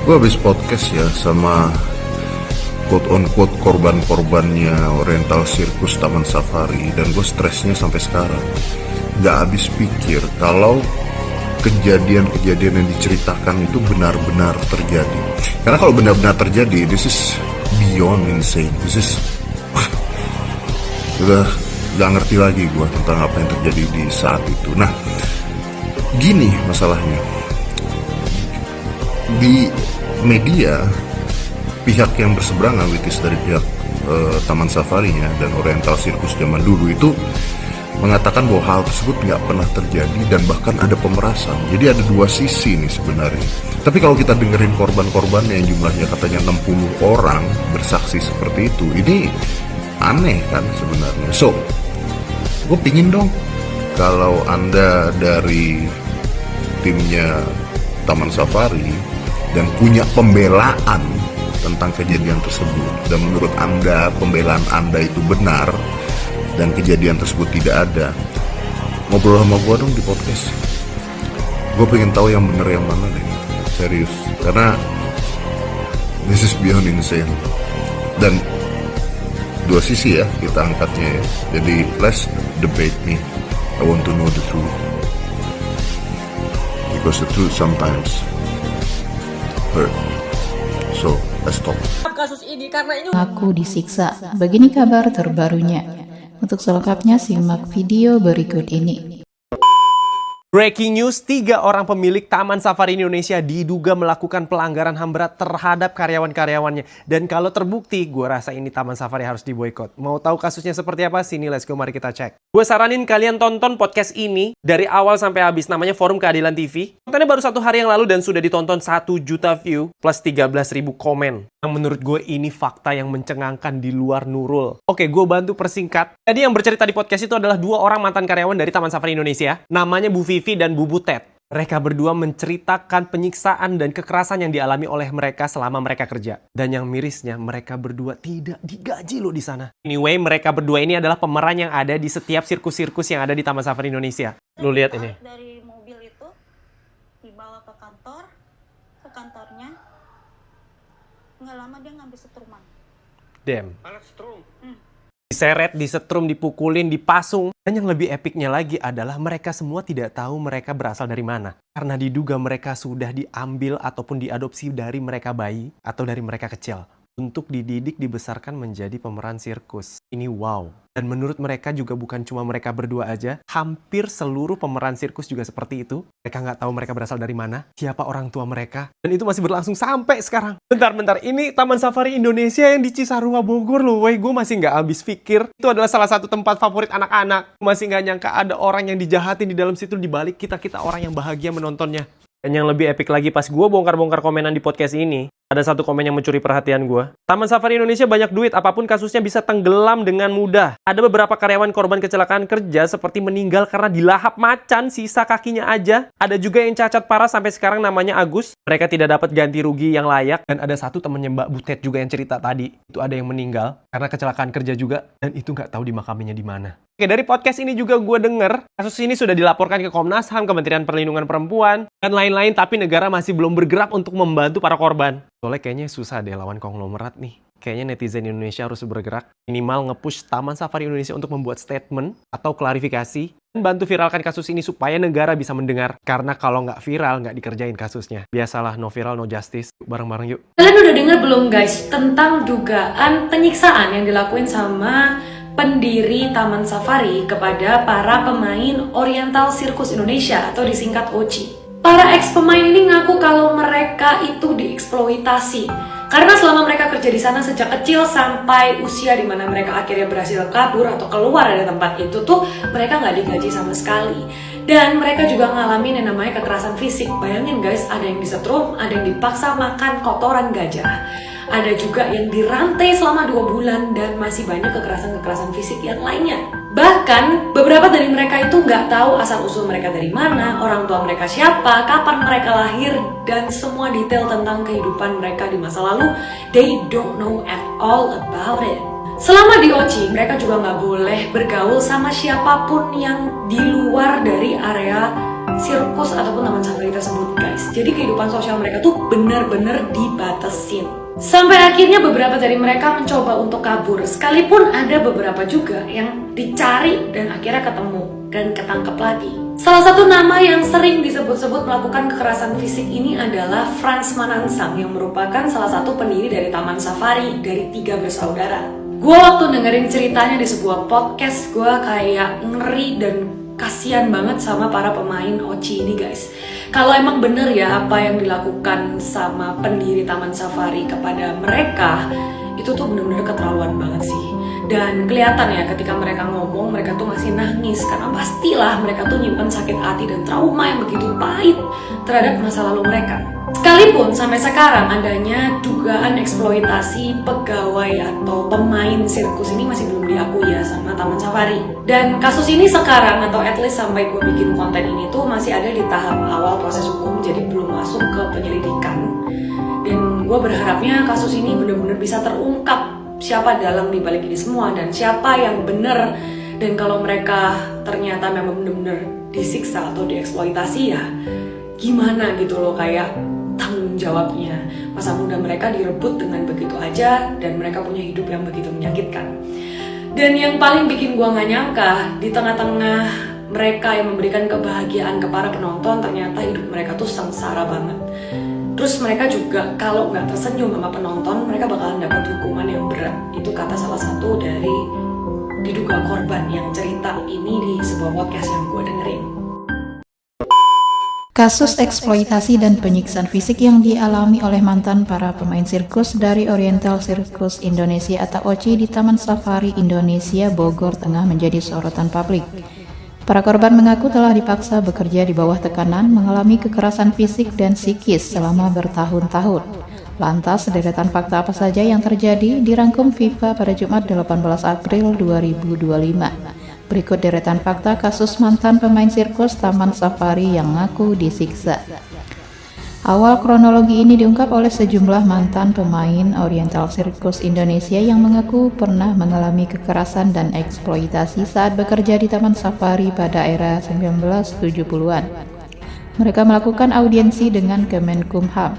Gue habis podcast ya sama quote-on-quote korban-korbannya Oriental Circus Taman Safari, dan gue stresnya sampai sekarang. Gak habis pikir kalau kejadian-kejadian yang diceritakan itu benar-benar terjadi. Karena kalau benar-benar terjadi, this is beyond insane. This is udah gak ngerti lagi gue tentang apa yang terjadi di saat itu. Nah, gini masalahnya. Di media, pihak yang berseberangan, which is dari pihak Taman Safarinya dan Oriental Circus zaman dulu itu mengatakan bahwa hal tersebut nggak pernah terjadi dan bahkan ada pemerasan. Jadi ada dua sisi nih sebenarnya. Tapi kalau kita dengerin korban-korbannya yang jumlahnya katanya 60 orang bersaksi seperti itu, ini aneh kan sebenarnya. So, gue pingin dong kalau Anda dari timnya Taman Safari dan punya pembelaan tentang kejadian tersebut, dan menurut Anda pembelaan Anda itu benar dan kejadian tersebut tidak ada, ngobrol sama gue dong di podcast. Gue pengen tahu yang benar yang mana deh, serius, karena this is beyond insane. Dan dua sisi ya kita angkatnya ya, jadi let's debate me. I want to know the truth, because the truth sometimes hurt. So let's talk. Kasus ini karena ini Aku disiksa. Begini kabar terbarunya. Untuk selengkapnya simak video berikut ini. Breaking news, 3 orang pemilik Taman Safari Indonesia diduga melakukan pelanggaran HAM berat terhadap karyawan-karyawannya. Dan kalau terbukti, gue rasa ini Taman Safari harus diboikot. Mau tahu kasusnya seperti apa? Sini, let's go, mari kita cek. Gue saranin kalian tonton podcast ini dari awal sampai habis. Namanya Forum Keadilan TV. Kontennya baru 1 hari yang lalu dan sudah ditonton 1 juta view plus 13.000 komen. Yang menurut gue ini fakta yang mencengangkan di luar Nurul. Oke, gue bantu persingkat. Jadi yang bercerita di podcast itu adalah 2 orang mantan karyawan dari Taman Safari Indonesia. Namanya Bu Vivi dan Bu Butet. Mereka berdua menceritakan penyiksaan dan kekerasan yang dialami oleh mereka selama mereka kerja. Dan yang mirisnya, mereka berdua tidak digaji loh di sana. Anyway, mereka berdua ini adalah pemeran yang ada di setiap sirkus-sirkus yang ada di Taman Safari Indonesia. Lu lihat ini. Dari mobil itu dibawa ke kantornya. Nggak lama dia ngambil setruman. Damn. Diseret, disetrum, dipukulin, dipasung. Dan yang lebih epicnya lagi adalah mereka semua tidak tahu mereka berasal dari mana. Karena diduga mereka sudah diambil ataupun diadopsi dari mereka bayi atau dari mereka kecil. Untuk dididik, dibesarkan menjadi pemeran sirkus. Ini wow. Dan menurut mereka juga bukan cuma mereka berdua aja. Hampir seluruh pemeran sirkus juga seperti itu. Mereka nggak tahu mereka berasal dari mana, siapa orang tua mereka. Dan itu masih berlangsung sampai sekarang. Bentar. Ini Taman Safari Indonesia yang di Cisarua, Bogor loh. Gue masih nggak habis pikir. Itu adalah salah satu tempat favorit anak-anak. Gue masih nggak nyangka ada orang yang dijahatin di dalam situ, dibalik kita orang yang bahagia menontonnya. Dan yang lebih epic lagi pas gue bongkar-bongkar komenan di podcast ini, ada satu komen yang mencuri perhatian gue. Taman Safari Indonesia banyak duit, apapun kasusnya bisa tenggelam dengan mudah. Ada beberapa karyawan korban kecelakaan kerja seperti meninggal karena dilahap macan, sisa kakinya aja. Ada juga yang cacat parah sampai sekarang namanya Agus. Mereka tidak dapat ganti rugi yang layak. Dan ada satu temennya Mbak Butet juga yang cerita tadi. Itu ada yang meninggal karena kecelakaan kerja juga. Dan itu nggak tahu dimakaminya di mana. Oke, dari podcast ini juga gue denger kasus ini sudah dilaporkan ke Komnas HAM, Kementerian Perlindungan Perempuan, dan lain-lain, tapi negara masih belum bergerak untuk membantu para korban. Soalnya kayaknya susah deh lawan konglomerat nih. Kayaknya netizen Indonesia harus bergerak, minimal nge-push Taman Safari Indonesia untuk membuat statement atau klarifikasi, dan bantu viralkan kasus ini supaya negara bisa mendengar. Karena kalau nggak viral, nggak dikerjain kasusnya. Biasalah, no viral, no justice. Bareng-bareng yuk. Kalian udah dengar belum guys tentang dugaan penyiksaan yang dilakuin sama pendiri Taman Safari kepada para pemain Oriental Circus Indonesia atau disingkat OCI. Para ex-pemain ini ngaku kalau mereka itu dieksploitasi karena selama mereka kerja di sana sejak kecil sampai usia di mana mereka akhirnya berhasil kabur atau keluar dari tempat itu tuh mereka nggak digaji sama sekali. Dan mereka juga ngalamin yang namanya kekerasan fisik. Bayangin guys, ada yang disetrum, ada yang dipaksa makan kotoran gajah. Ada juga yang dirantai selama 2 bulan dan masih banyak kekerasan-kekerasan fisik yang lainnya. Bahkan beberapa dari mereka itu nggak tahu asal-usul mereka dari mana, orang tua mereka siapa, kapan mereka lahir, dan semua detail tentang kehidupan mereka di masa lalu. They don't know at all about it. Selama di OCI, mereka juga nggak boleh bergaul sama siapapun yang di luar dari area sirkus ataupun taman safari tersebut, guys. Jadi kehidupan sosial mereka tuh bener-bener dibatasin. Sampai akhirnya beberapa dari mereka mencoba untuk kabur, sekalipun ada beberapa juga yang dicari dan akhirnya ketemu dan ketangkep lagi. Salah satu nama yang sering disebut-sebut melakukan kekerasan fisik ini adalah Frans Manansang, yang merupakan salah satu pendiri dari Taman Safari dari 3 bersaudara. Gue waktu dengerin ceritanya di sebuah podcast, gue kayak ngeri dan kasian banget sama para pemain OCI ini, guys. Kalau emang bener ya apa yang dilakukan sama pendiri Taman Safari kepada mereka, itu tuh bener-bener keterlaluan banget sih. Dan kelihatan ya ketika mereka ngomong, mereka tuh masih nangis karena pastilah mereka tuh nyimpen sakit hati dan trauma yang begitu pahit terhadap masa lalu mereka. Sekalipun sampai sekarang adanya dugaan eksploitasi pegawai atau pemain sirkus ini masih belum diakui ya sama Taman Safari. Dan kasus ini sekarang atau at least sampai gue bikin konten ini tuh masih ada di tahap awal proses hukum, jadi belum masuk ke penyelidikan. Dan gue berharapnya kasus ini benar-benar bisa terungkap siapa dalang di balik ini semua dan siapa yang benar. Dan kalau mereka ternyata memang benar-benar disiksa atau dieksploitasi, ya gimana gitu loh, kayak tanggung jawabnya. Masa muda mereka direbut dengan begitu aja dan mereka punya hidup yang begitu menyakitkan. Dan yang paling bikin gua gak nyangka, di tengah-tengah mereka yang memberikan kebahagiaan ke para penonton, ternyata hidup mereka tuh sengsara banget. Terus mereka juga kalau nggak tersenyum sama penonton, mereka bakalan dapat hukuman yang berat. Itu kata salah satu dari diduga korban yang cerita ini di sebuah podcast yang gue dengerin. Kasus eksploitasi dan penyiksaan fisik yang dialami oleh mantan para pemain sirkus dari Oriental Circus Indonesia atau OCI di Taman Safari Indonesia Bogor tengah menjadi sorotan publik. Para korban mengaku telah dipaksa bekerja di bawah tekanan, mengalami kekerasan fisik dan psikis selama bertahun-tahun. Lantas, deretan fakta apa saja yang terjadi dirangkum FIFA pada Jumat 18 April 2025. Berikut deretan fakta kasus mantan pemain sirkus Taman Safari yang ngaku disiksa. Awal kronologi ini diungkap oleh sejumlah mantan pemain Oriental Circus Indonesia yang mengaku pernah mengalami kekerasan dan eksploitasi saat bekerja di Taman Safari pada era 1970-an. Mereka melakukan audiensi dengan Kemenkumham.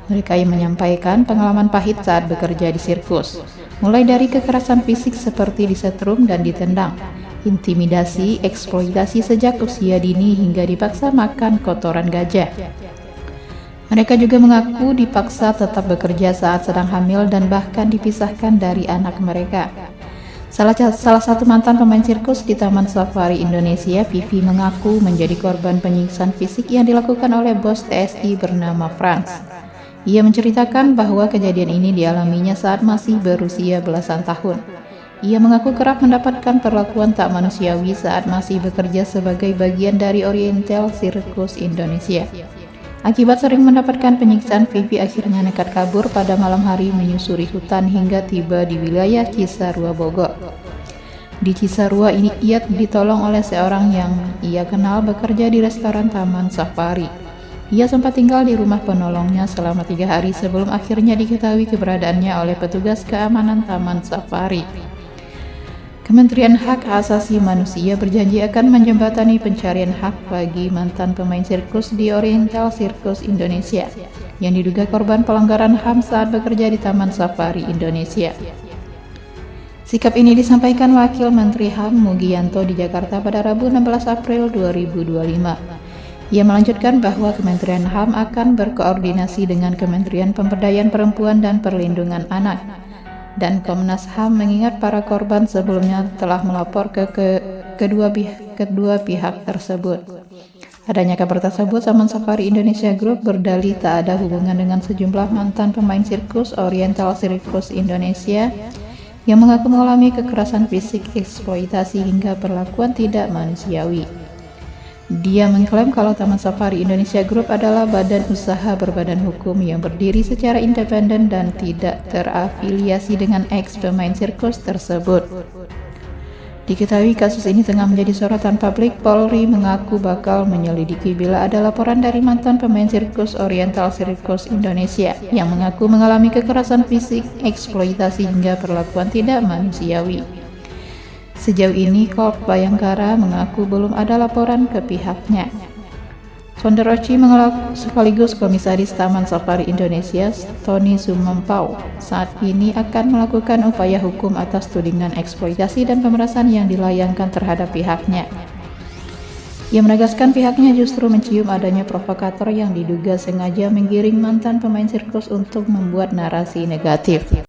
Mereka yang menyampaikan pengalaman pahit saat bekerja di sirkus, mulai dari kekerasan fisik seperti disetrum dan ditendang, intimidasi, eksploitasi sejak usia dini hingga dipaksa makan kotoran gajah. Mereka juga mengaku dipaksa tetap bekerja saat sedang hamil dan bahkan dipisahkan dari anak mereka. Salah satu mantan pemain sirkus di Taman Safari Indonesia, Vivi, mengaku menjadi korban penyiksaan fisik yang dilakukan oleh bos TSI bernama Frans. Ia menceritakan bahwa kejadian ini dialaminya saat masih berusia belasan tahun. Ia mengaku kerap mendapatkan perlakuan tak manusiawi saat masih bekerja sebagai bagian dari Oriental Circus Indonesia. Akibat sering mendapatkan penyiksaan, Vivi akhirnya nekat kabur pada malam hari menyusuri hutan hingga tiba di wilayah Cisarua, Bogor. Di Cisarua ini ia ditolong oleh seorang yang ia kenal bekerja di restoran Taman Safari. Ia sempat tinggal di rumah penolongnya selama 3 hari sebelum akhirnya diketahui keberadaannya oleh petugas keamanan Taman Safari. Kementerian Hak Asasi Manusia berjanji akan menjembatani pencarian hak bagi mantan pemain sirkus di Oriental Circus Indonesia yang diduga korban pelanggaran HAM saat bekerja di Taman Safari Indonesia. Sikap ini disampaikan Wakil Menteri HAM Mugianto di Jakarta pada Rabu 16 April 2025. Ia melanjutkan bahwa Kementerian HAM akan berkoordinasi dengan Kementerian Pemberdayaan Perempuan dan Perlindungan Anak dan Komnas HAM mengingat para korban sebelumnya telah melapor ke kedua pihak tersebut. Adanya kabar tersebut, Taman Safari Indonesia Group berdalih tak ada hubungan dengan sejumlah mantan pemain sirkus Oriental Circus Indonesia yang mengaku mengalami kekerasan fisik, eksploitasi hingga perlakuan tidak manusiawi. Dia mengklaim kalau Taman Safari Indonesia Group adalah badan usaha berbadan hukum yang berdiri secara independen dan tidak terafiliasi dengan ex-pemain sirkus tersebut. Diketahui kasus ini tengah menjadi sorotan publik, Polri mengaku bakal menyelidiki bila ada laporan dari mantan pemain sirkus Oriental Circus Indonesia yang mengaku mengalami kekerasan fisik, eksploitasi hingga perlakuan tidak manusiawi. Sejauh ini, Korps Bayangkara mengaku belum ada laporan ke pihaknya. Founder Oci sekaligus Komisaris Taman Safari Indonesia, Tony Sumampau, saat ini akan melakukan upaya hukum atas tudingan eksploitasi dan pemerasan yang dilayangkan terhadap pihaknya. Ia menegaskan pihaknya justru mencium adanya provokator yang diduga sengaja menggiring mantan pemain sirkus untuk membuat narasi negatif.